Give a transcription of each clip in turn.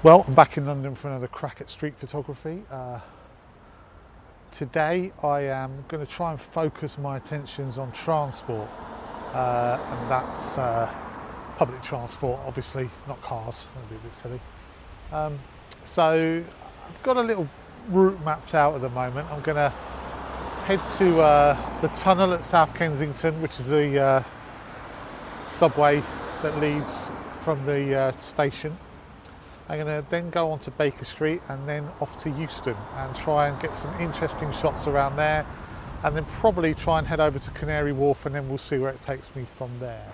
Well, I'm back in London for another crack at street photography. Today I am going to try and focus my attentions on transport, and that's public transport, obviously, not cars. That'd be a bit silly. So I've got a little route mapped out at the moment. I'm going to head to the tunnel at South Kensington, which is the subway that leads from the station. I'm going to then go on to Baker Street and then off to Euston and try and get some interesting shots around there, and then probably try and head over to Canary Wharf, and then we'll see where it takes me from there.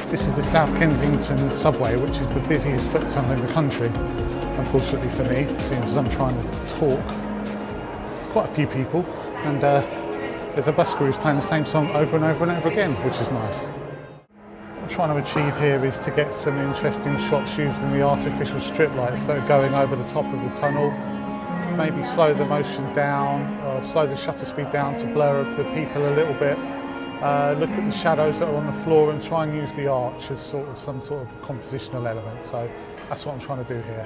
This is the South Kensington subway, which is the busiest foot tunnel in the country, unfortunately for me, seeing as I'm trying to talk. There's quite a few people, and there's a busker who's playing the same song over and over and over again, which is nice. What I'm trying to achieve here is to get some interesting shots using the artificial strip lights that are going over the top of the tunnel. Maybe slow the motion down, or slow the shutter speed down to blur the people a little bit. Look at the shadows that are on the floor and try and use the arch as some sort of compositional element. So that's what I'm trying to do here.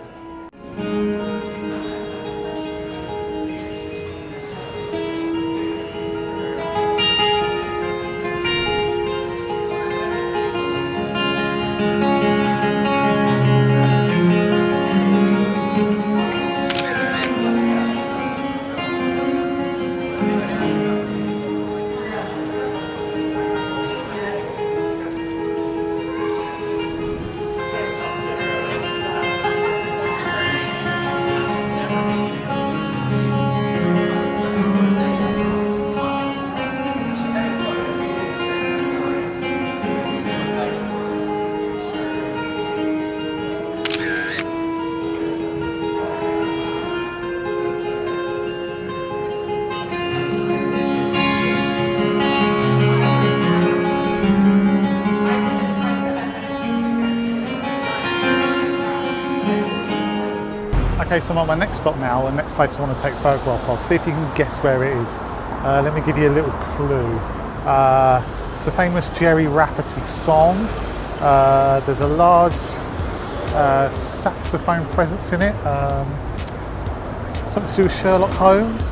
Okay, so I'm at my next stop now, the next place I want to take a photograph of. See if you can guess where it is. Let me give you a little clue. It's a famous Gerry Rafferty song. There's a large saxophone presence in it. Something to do with Sherlock Holmes.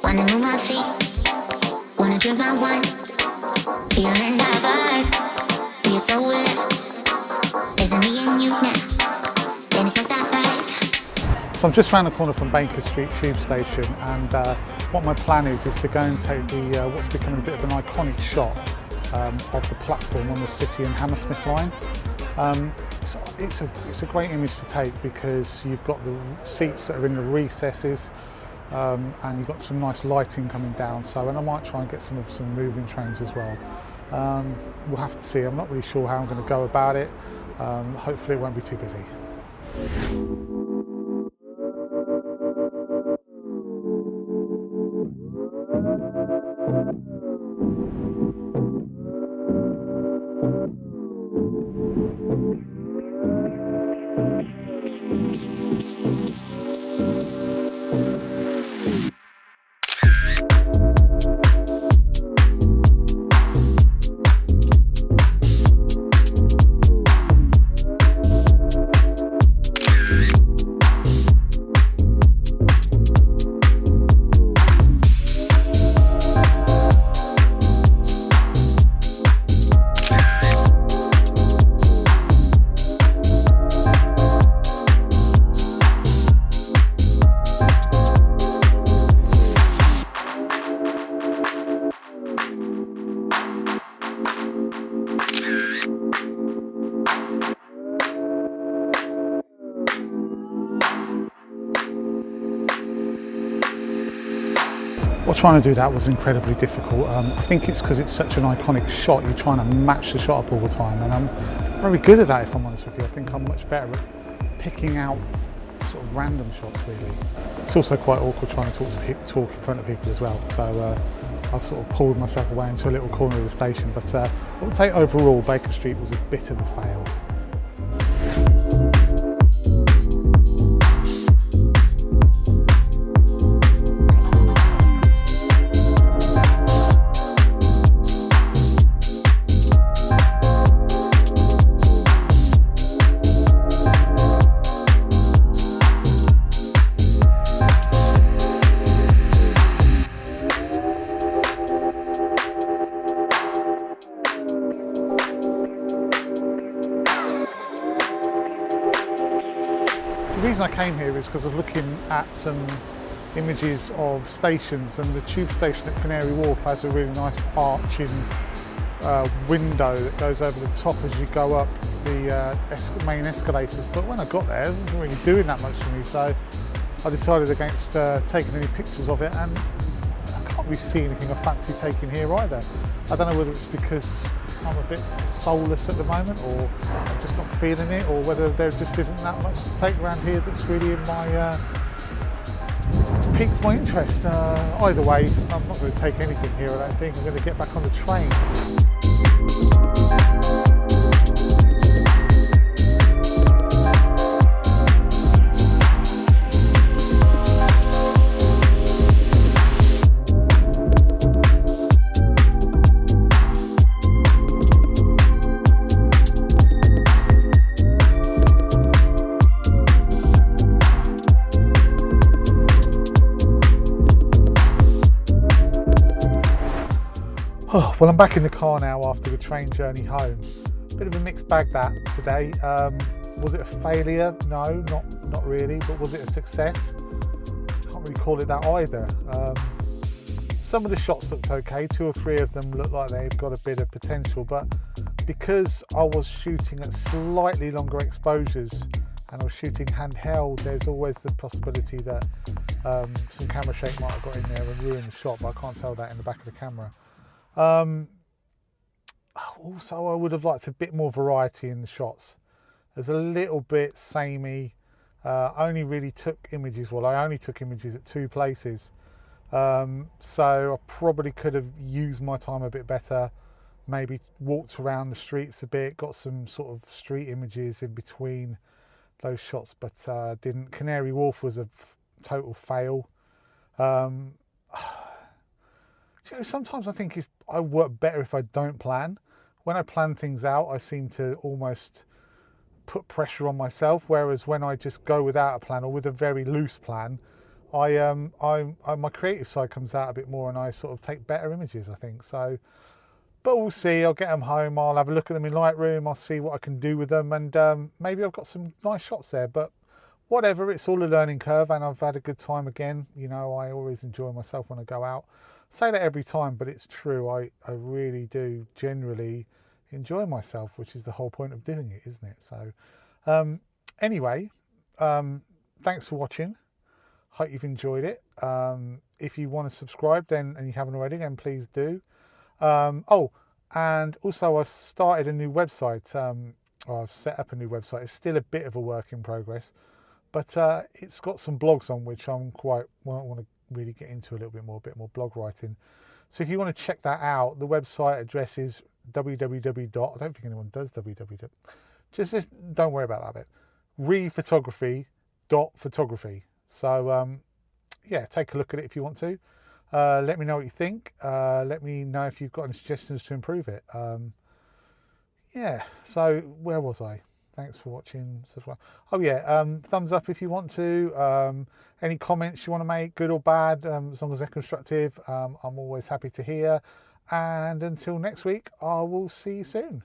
Wanna move my feet, wanna drink my wine, feeling that vibe, be so lit, there's me and you now, then smoke that pipe. So I'm just around the corner from Baker Street tube station, and what my plan is to go and take the what's becoming a bit of an iconic shot of the platform on the City and Hammersmith line. It's a great image to take because you've got the seats that are in the recesses, and you've got some nice lighting coming down. So, and I might try and get some moving trains as well. We'll have to see. I'm not really sure how I'm going to go about it. Hopefully it won't be too busy. Well, trying to do that was incredibly difficult. I think it's because it's such an iconic shot, you're trying to match the shot up all the time, and I'm very good at that, if I'm honest with you. I think I'm much better at picking out sort of random shots, really. It's also quite awkward trying to talk in front of people as well, so I've sort of pulled myself away into a little corner of the station, but I would say overall Baker Street was a bit of a fail. The reason I came here is because I was looking at some images of stations, and the tube station at Canary Wharf has a really nice arching window that goes over the top as you go up the main escalators. But when I got there, it wasn't really doing that much for me, so I decided against taking any pictures of it, and I can't really see anything I fancy taking here either. I don't know whether it's because I'm a bit soulless at the moment, or I'm just not feeling it, or whether there just isn't that much to take around here that's really in my it's piqued my interest. Either way, I'm not going to take anything here, I don't think. I'm going to get back on the train. Oh, well, I'm back in the car now after the train journey home. Bit of a mixed bag that today. Was it a failure? No, not really, but was it a success? Can't really call it that either. Some of the shots looked okay, 2 or 3 of them looked like they've got a bit of potential, but because I was shooting at slightly longer exposures and I was shooting handheld, there's always the possibility that some camera shake might have got in there and ruined the shot, but I can't tell that in the back of the camera. Also, I would have liked a bit more variety in the shots. There's a little bit samey. I only took images at 2 places. So I probably could have used my time a bit better, maybe walked around the streets a bit, got some sort of street images in between those shots, but didn't. Canary Wharf was a total fail. You know, sometimes I think I work better if I don't plan. When I plan things out, I seem to almost put pressure on myself, whereas when I just go without a plan or with a very loose plan, my creative side comes out a bit more, and I sort of take better images, I think. So, but we'll see. I'll get them home, I'll have a look at them in Lightroom, I'll see what I can do with them, and maybe I've got some nice shots there. But whatever, it's all a learning curve, and I've had a good time again. You know, I always enjoy myself when I go out. Say that every time, but it's true. I really do generally enjoy myself, which is the whole point of doing it, isn't it? So anyway, thanks for watching. Hope you've enjoyed it. If you want to subscribe and you haven't already, then please do. Oh, and also I've started a new website. I've set up a new website. It's still a bit of a work in progress, but it's got some blogs on which I'm want to really get into a bit more blog writing. So if you want to check that out, the website address is www. I don't think anyone does www. Just don't worry about that bit. rephotography.photography. So yeah, take a look at it if you want to. Let me know what you think. Let me know if you've got any suggestions to improve it. Yeah, so where was I? Thanks for watching. Oh yeah, thumbs up if you want to. Any comments you want to make, good or bad, as long as they're constructive, I'm always happy to hear. And until next week, I will see you soon.